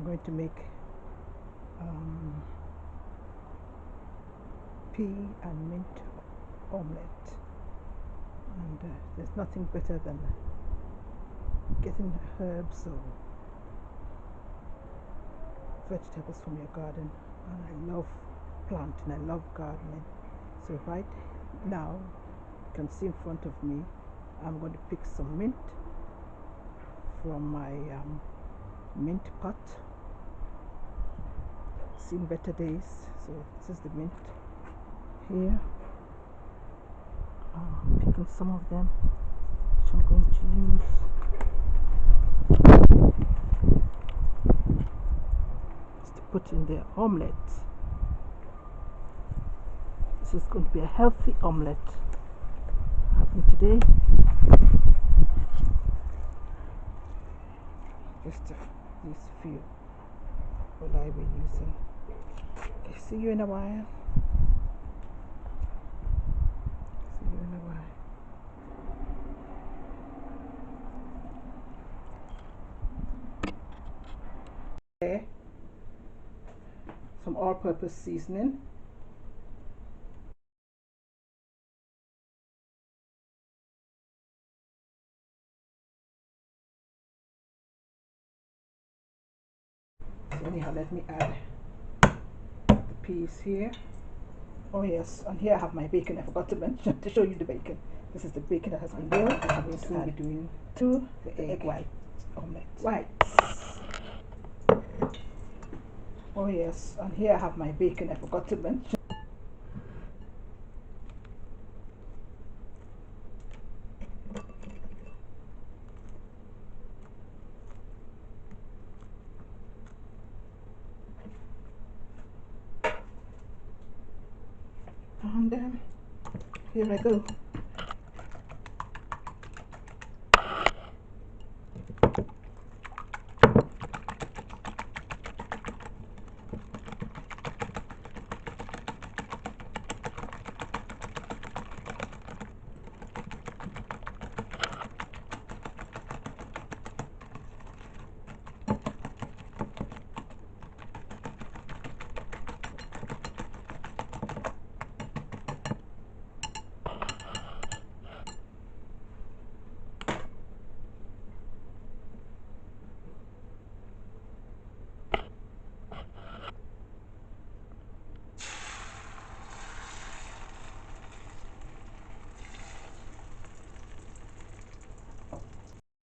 going to make pea and mint omelette, and there's nothing better than getting herbs or vegetables from your garden. And I love planting, I love gardening. So right now you can see in front of me I'm going to pick some mint from my mint pot. Seen better days. So this is the mint here. I'm picking some of them which I'm going to use. To put in the omelette. This is going to be a healthy omelette having today. Just these few will I be using. Okay, see you in a while. See you in a while. Okay. Some all-purpose seasoning. So anyhow, let me add the peas here. Oh yes, and here I have my bacon. I forgot to mention to show you the bacon. This is the bacon that has been boiled. I'm going to be doing to the egg white omelette. Whites. Oh yes, and here I have my bacon. I forgot to mention. And here I go.